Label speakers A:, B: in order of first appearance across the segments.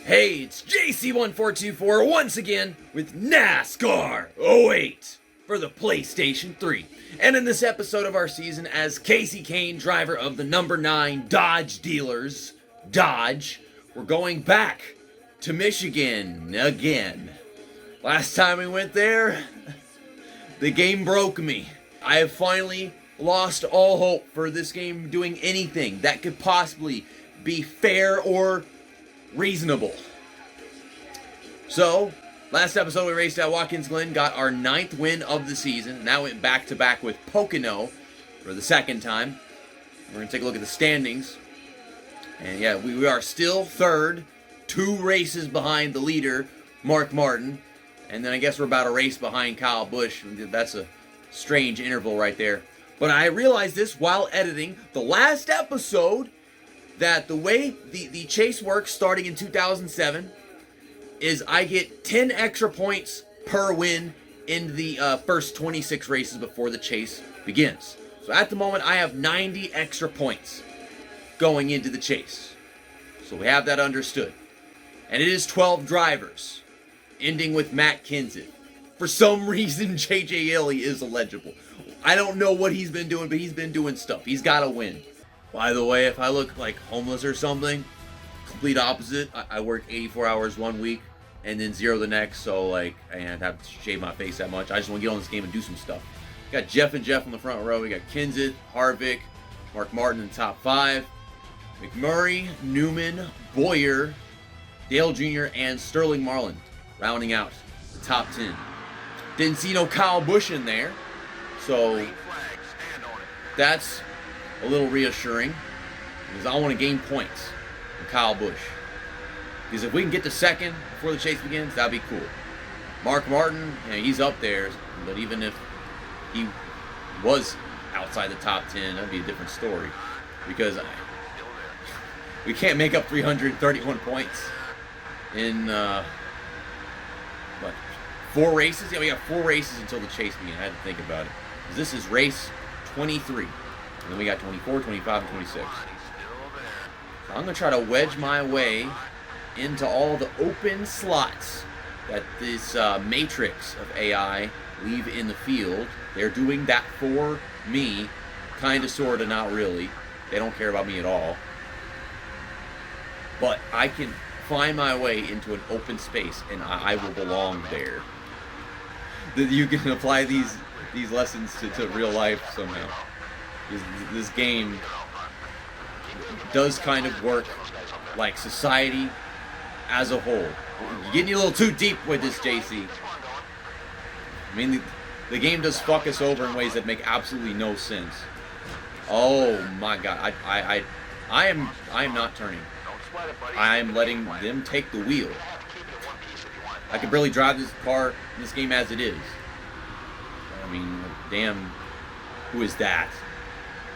A: Hey, it's JC1424 once again with NASCAR 08 for the PlayStation 3. And in this episode of our season, as Kasey Kahne, driver of the number 9 Dodge dealers, Dodge, we're going back to Michigan again. Last time we went there, the game broke me. I have finally lost all hope for this game doing anything that could possibly be fair or reasonable. So, last episode we raced at Watkins Glen, got our 9th win of the season. Now went back to back with Pocono for the second time. We're going to take a look at the standings. And yeah, we are still third, 2 races behind the leader, Mark Martin. And then I guess we're about a race behind Kyle Busch. That's a strange interval right there. But I realized this while editing the last episode, that the way the chase works starting in 2007 is I get 10 extra points per win in the first 26 races before the chase begins. So at the moment I have 90 extra points going into the chase. So we have that understood. And it is 12 drivers, ending with Matt Kenseth. For some reason JJ Yeley is illegible. I don't know what he's been doing, but he's been doing stuff. He's got to win. By the way, if I look like homeless or something, complete opposite. I work 84 hours one week and then 0 the next, so like I have to shave my face that much. I just want to get on this game and do some stuff. Got Jeff and Jeff on the front row. We got Kenseth, Harvick, Mark Martin in the top 5. McMurray, Newman, Boyer, Dale Jr., and Sterling Marlin rounding out the top 10. Didn't see no Kyle Busch in there, so that's a little reassuring, because I want to gain points from Kyle Busch. Because if we can get to second before the chase begins, that'd be cool. Mark Martin, he's up there, but even if he was outside the top 10, that'd be a different story. Because we can't make up 331 points in, 4 races? Yeah, we got 4 races until the chase begins. I had to think about it. Because this is race 23. And then we got 24, 25, and 26. So I'm going to try to wedge my way into all the open slots that this matrix of AI leave in the field. They're doing that for me. Kind of, sort of, not really. They don't care about me at all. But I can find my way into an open space, and I will belong there. You can apply these lessons to real life somehow. This game does kind of work like society as a whole. You're getting a little too deep with this, JC. I mean, the game does fuck us over in ways that make absolutely no sense. Oh my god, I am not turning. I am letting them take the wheel. I can barely drive this car in this game as it is. I mean, damn, who is that?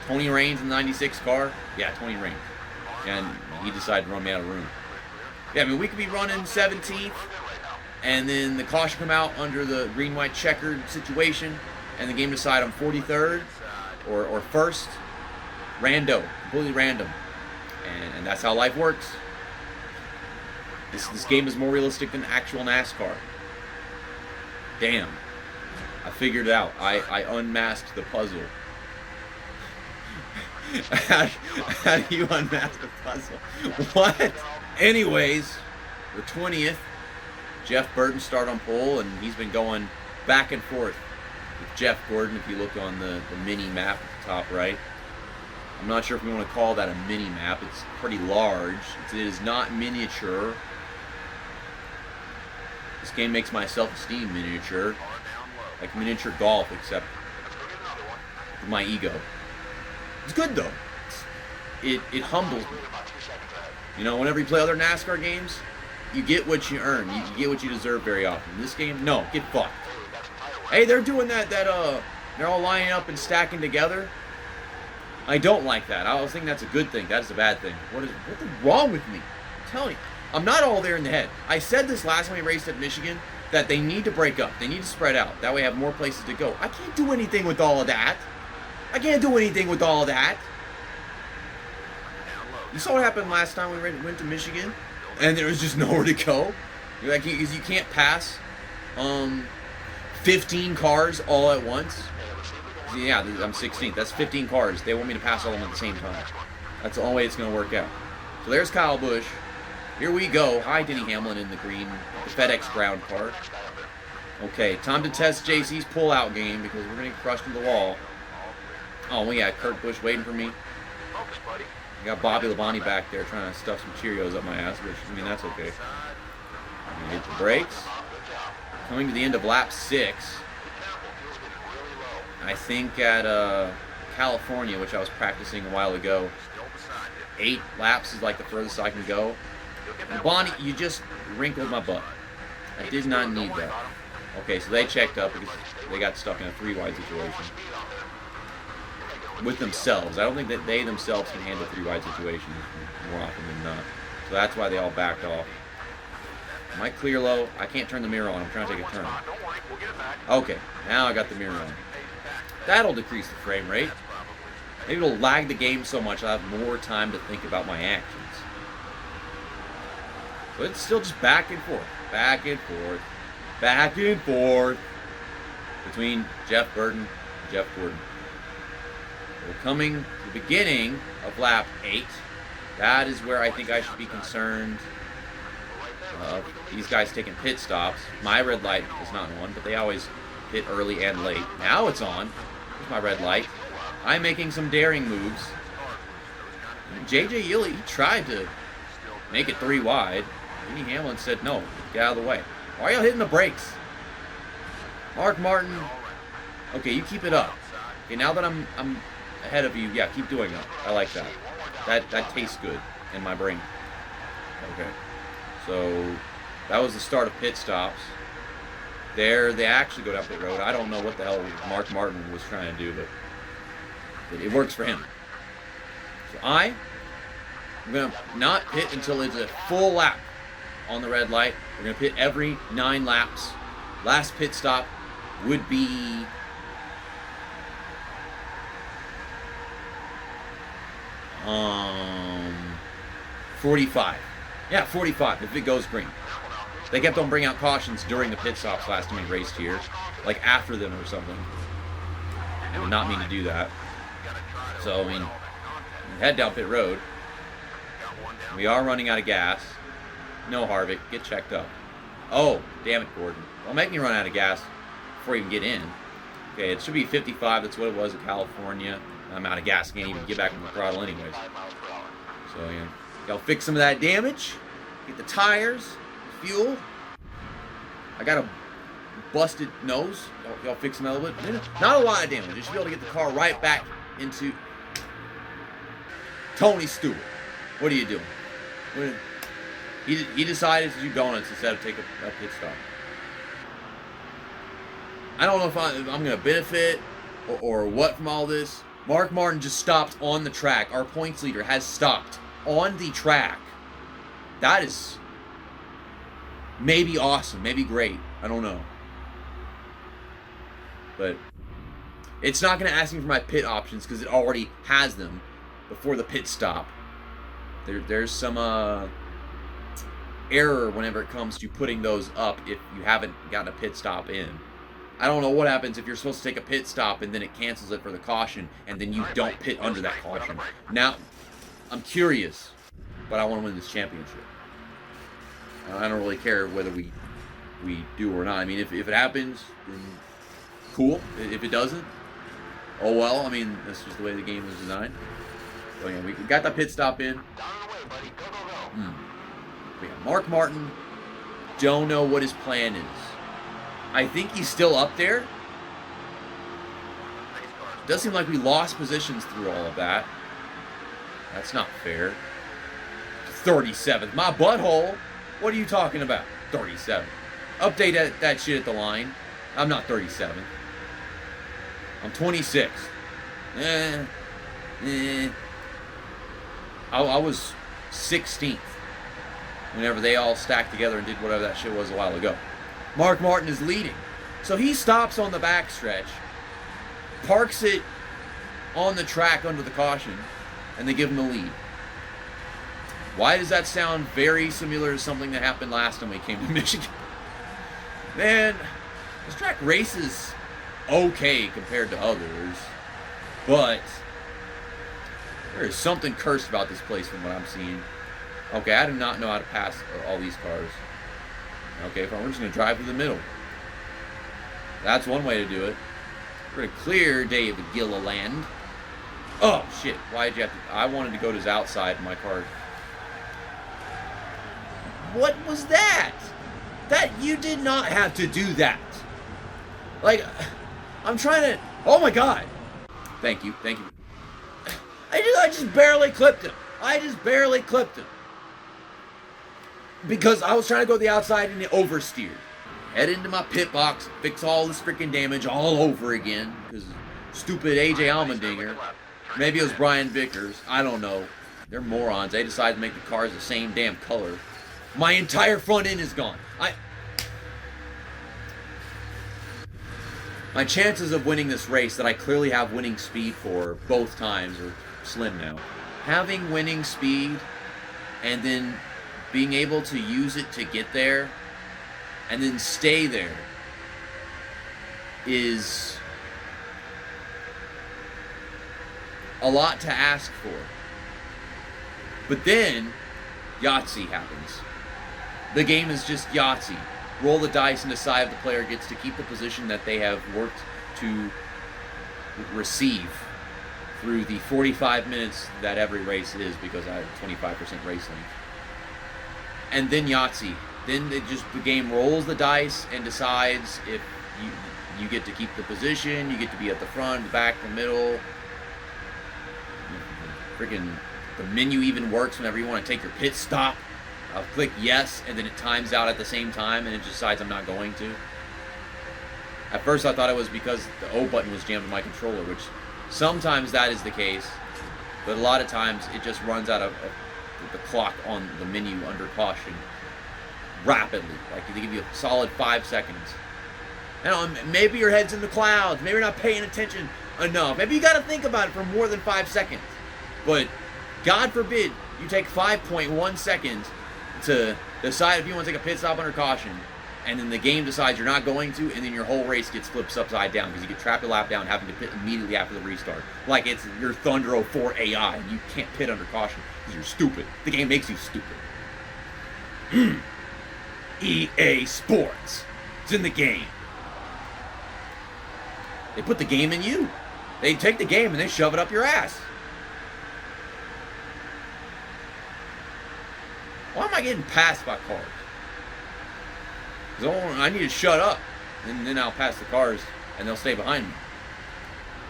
A: Tony Raines in the 96 car? Yeah, Tony Raines. And he decided to run me out of room. Yeah, I mean, we could be running 17th, and then the caution come out under the green-white checkered situation, and the game decide I'm 43rd or 1st. Rando. Completely random. And that's how life works. This game is more realistic than actual NASCAR. Damn. I figured it out. I unmasked the puzzle. How do you unmask the puzzle? What? Anyways, the 20th, Jeff Burton started on pole, and he's been going back and forth with Jeff Gordon. If you look on the mini map at the top right, I'm not sure if we want to call that a mini map. It's pretty large. It is not miniature. This game makes my self-esteem miniature, like miniature golf, except with my ego. It's good though. It humbles me. You know, whenever you play other NASCAR games, you get what you earn. You get what you deserve very often. In this game, no, get fucked. Hey, they're doing that they're all lining up and stacking together. I don't like that. I was thinking that's a good thing. That is a bad thing. What's wrong with me? I'm telling you, I'm not all there in the head. I said this last time we raced at Michigan, that they need to break up. They need to spread out. That way I have more places to go. I can't do anything with all of that. I can't do anything with all of that. You saw what happened last time we went to Michigan? and there was just nowhere to go. Like, you can't pass 15 cars all at once. Yeah, I'm 16th. That's 15 cars. They want me to pass all of them at the same time. That's the only way it's going to work out. So there's Kyle Busch. Here we go. Hi, Denny Hamlin in the green, the FedEx ground car. Okay, time to test JC's pull-out game because we're going to get crushed in the wall. Oh, we got Kurt Busch waiting for me. I got Bobby Labonte back there trying to stuff some Cheerios up my ass, which, I mean, that's okay. I'm going to hit the brakes. Coming to the end of lap 6. I think at California, which I was practicing a while ago, 8 laps is like the furthest I can go. Bonnie, you just wrinkled my butt. I did not need that. Okay, so they checked up because they got stuck in a 3-wide situation with themselves. I don't think that they themselves can handle 3-wide situations more often than not. So that's why they all backed off. Am I clear low? I can't turn the mirror on. I'm trying to take a turn. Okay, now I got the mirror on. That'll decrease the frame rate. Maybe it'll lag the game so much I'll have more time to think about my actions. But it's still just back and forth, back and forth, back and forth between Jeff Burton and Jeff Gordon. We're coming to the beginning of lap 8. That is where I think I should be concerned. These guys taking pit stops. My red light is not on, but they always hit early and late. Now it's on. Here's my red light. I'm making some daring moves. J.J. Yeley, he tried to make it 3 wide. Denny Hamlin said, no, get out of the way. Why are you hitting the brakes? Mark Martin, okay, you keep it up. Okay, now that I'm ahead of you, yeah, keep doing that. I like that. That tastes good in my brain. Okay. So that was the start of pit stops. There, they actually go down pit road. I don't know what the hell Mark Martin was trying to do, but it works for him. So I'm going to not pit until it's a full lap on the red light. We're going to pit every 9 laps. Last pit stop would be 45. Yeah, 45 if it goes green. They kept on bringing out cautions during the pit stops last time we raced here, like after them or something. I did not mean to do that. So, I mean, head down pit road. We are running out of gas. No, Harvick, get checked up. Oh, damn it, Gordon. Don't make me run out of gas before I even get in. Okay, it should be 55. That's what it was in California. I'm out of gas. Can't even get back on the throttle anyways. So, yeah. Y'all fix some of that damage. Get the tires, fuel. I got a busted nose. Y'all fix them a little bit. Not a lot of damage. You should be able to get the car right back into Tony Stewart. What are you doing? He decided to do donuts instead of take a pit stop. I don't know if I'm going to benefit or what from all this. Mark Martin just stopped on the track. Our points leader has stopped on the track. That is maybe awesome, maybe great. I don't know. But it's not going to ask me for my pit options because it already has them before the pit stop. There's some error whenever it comes to putting those up if you haven't gotten a pit stop in. I don't know what happens if you're supposed to take a pit stop and then it cancels it for the caution and then you don't pit under that caution. Now, I'm curious, but I want to win this championship. I don't really care whether we do or not. I mean, if it happens, then cool. If it doesn't, oh well. I mean, that's just the way the game is designed. So yeah, we got that pit stop in. We got Mark Martin. Don't know what his plan is. I think he's still up there. Does seem like we lost positions through all of that. That's not fair. 37th. My butthole. What are you talking about? 37. Update that shit at the line. I'm not 37th. I'm 26th. I was 16th whenever they all stacked together and did whatever that shit was a while ago. Mark Martin is leading. So he stops on the backstretch, parks it on the track under the caution, and they give him the lead. Why does that sound very similar to something that happened last time we came to Michigan? Man, this track races okay compared to others, but there is something cursed about this place from what I'm seeing. Okay, I do not know how to pass all these cars. Okay, fine, we're just going to drive through the middle. That's one way to do it. We're going to clear David Gilliland. Oh, shit. Why did you have to... I wanted to go to his outside in my car. What was that? That... You did not have to do that. Like, I'm trying to... Oh, my God. Thank you. Thank you. I just barely clipped him. I just barely clipped him. Because I was trying to go to the outside and it oversteered. Head into my pit box, fix all this freaking damage all over again. Because stupid AJ Allmendinger, maybe it was Brian Vickers, I don't know. They're morons. They decided to make the cars the same damn color. My entire front end is gone. My chances of winning this race that I clearly have winning speed for both times are slim now. Having winning speed and then being able to use it to get there and then stay there is a lot to ask for. But then Yahtzee happens. The game is just Yahtzee. Roll the dice and decide if the player gets to keep the position that they have worked to receive through the 45 minutes that every race is, because I have 25% race length. And then Yahtzee. Then the game rolls the dice and decides if you get to keep the position, you get to be at the front, the back, the middle. Freaking the menu even works whenever you want to take your pit stop. I'll click yes, and then it times out at the same time, and it decides I'm not going to. At first I thought it was because the O button was jammed in my controller, which sometimes that is the case, but a lot of times it just runs out of the clock on the menu under caution rapidly. Like, they give you a solid 5 seconds. And maybe your head's in the clouds. Maybe you're not paying attention enough. Maybe you got to think about it for more than 5 seconds. But God forbid you take 5.1 seconds to decide if you want to take a pit stop under caution, and then the game decides you're not going to, and then your whole race gets flipped upside down because you get trapped a lap down having to pit immediately after the restart. Like it's your Thunder 04 AI and you can't pit under caution because you're stupid. The game makes you stupid. EA Sports. It's in the game. They put the game in you. They take the game and they shove it up your ass. Why am I getting passed by cars? Because I need to shut up, and then I'll pass the cars, and they'll stay behind me.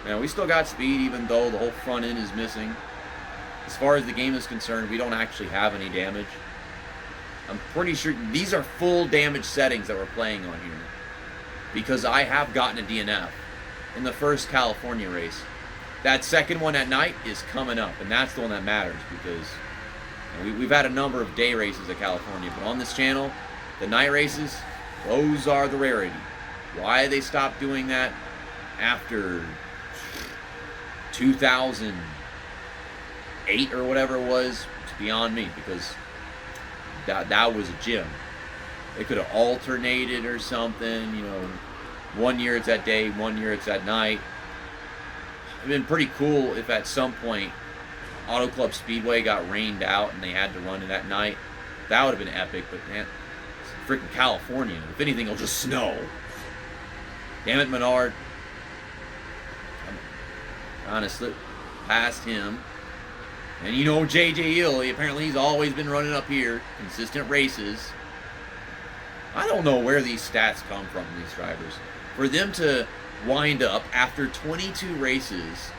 A: Now, we still got speed, even though the whole front end is missing. As far as the game is concerned, we don't actually have any damage. I'm pretty sure these are full damage settings that we're playing on here, because I have gotten a DNF in the first California race. That second one at night is coming up, and that's the one that matters, because we've had a number of day races at California, but on this channel, the night races, those are the rarity. Why they stopped doing that after 2008 or whatever it was, it's beyond me, because that was a gym. They could have alternated or something, you know. 1 year it's at day, 1 year it's at night. It'd been pretty cool if at some point Auto Club Speedway got rained out and they had to run it at night. That would have been epic, but man, it's freaking California. If anything, it'll just snow. Damn it, Menard. Honestly, past him. And you know J.J. Ely, apparently he's always been running up here. Consistent races. I don't know where these stats come from, these drivers. For them to wind up after 22 races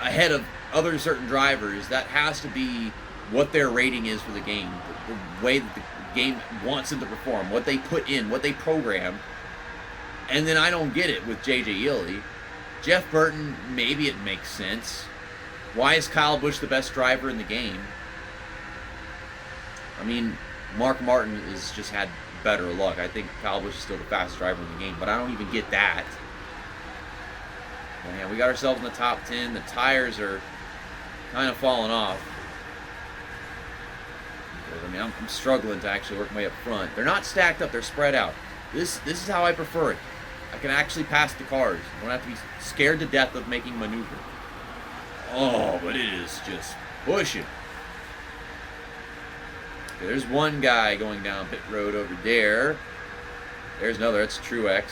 A: ahead of other certain drivers, that has to be what their rating is for the game. The way that the game wants them to perform. What they put in, what they program. And then I don't get it with J.J. Ely. Jeff Burton, maybe it makes sense. Why is Kyle Busch the best driver in the game? I mean, Mark Martin has just had better luck. I think Kyle Busch is still the fastest driver in the game, but I don't even get that. Man, we got ourselves in the top 10. The tires are kind of falling off. I mean, I'm struggling to actually work my way up front. They're not stacked up, they're spread out. This is how I prefer it. I can actually pass the cars. I don't have to be scared to death of making maneuver. Oh, but it is just pushing. Okay, there's one guy going down pit road over there. There's another, that's Truex.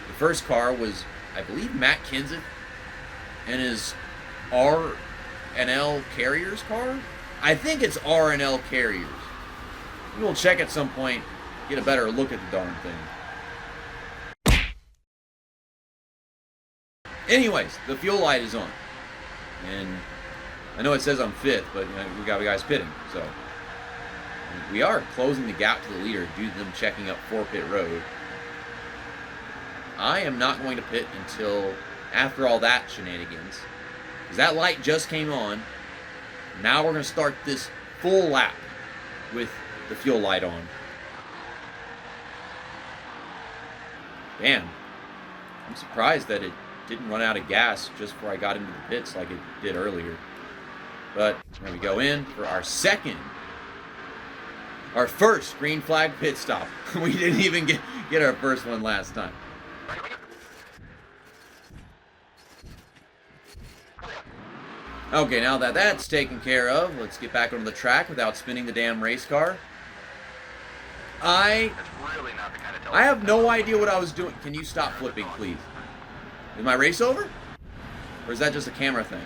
A: The first car was, I believe, Matt Kenseth and his R&L Carriers car? I think it's R&L Carriers. We'll check at some point, get a better look at the darn thing. Anyways, the fuel light is on. And I know it says I'm fifth, but we got guys pitting, so we are closing the gap to the leader due to them checking up for pit road. I am not going to pit until after all that shenanigans, because that light just came on. Now we're going to start this full lap with the fuel light on. Damn, I'm surprised that it didn't run out of gas just before I got into the pits like it did earlier. But there we go in for our first green flag pit stop. We didn't even get our first one last time. Okay, now that that's taken care of, let's get back onto the track without spinning the damn race car. I have no idea what I was doing. Can you stop flipping, please? Is my race over? Or is that just a camera thing?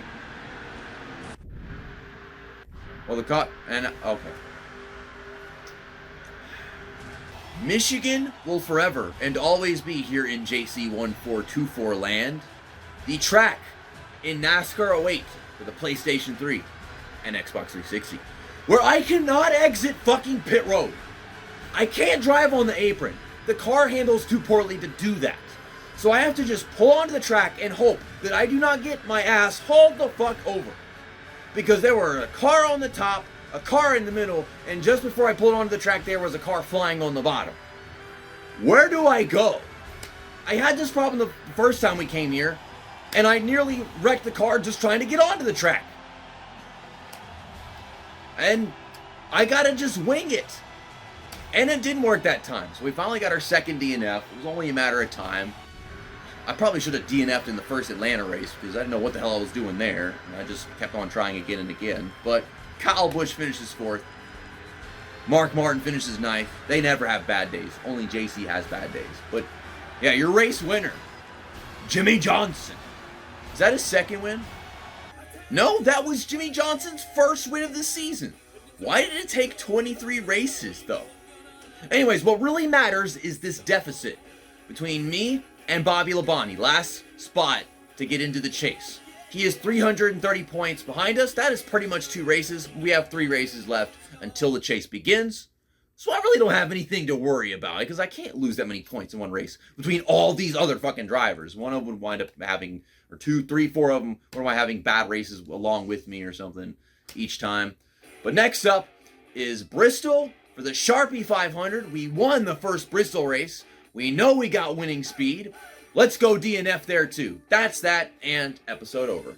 A: Well, okay. Michigan will forever and always be here in JC1424 land. The track in NASCAR 08 for the PlayStation 3 and Xbox 360, where I cannot exit fucking pit road. I can't drive on the apron. The car handles too poorly to do that. So I have to just pull onto the track and hope that I do not get my ass hauled the fuck over. Because there were a car on the top, a car in the middle, and just before I pulled onto the track there was a car flying on the bottom. Where do I go? I had this problem the first time we came here, and I nearly wrecked the car just trying to get onto the track. And I gotta just wing it. And it didn't work that time. So we finally got our second DNF. It was only a matter of time. I probably should have DNF'd in the first Atlanta race because I didn't know what the hell I was doing there. And I just kept on trying again and again. But Kyle Busch finishes fourth. Mark Martin finishes ninth. They never have bad days. Only JC has bad days. But yeah, your race winner, Jimmie Johnson. Is that his second win? No, that was Jimmie Johnson's first win of the season. Why did it take 23 races, though? Anyways, what really matters is this deficit between me and Bobby Labonte. Last spot to get into the chase. He is 330 points behind us. That is pretty much 2 races. We have 3 races left until the chase begins. So I really don't have anything to worry about because I can't lose that many points in one race between all these other fucking drivers. One of them would wind up having, or 2, 3, 4 of them would wind up having bad races along with me or something each time. But next up is Bristol for the Sharpie 500. We won the first Bristol race. We know we got winning speed. Let's go DNF there too. That's that, and episode over.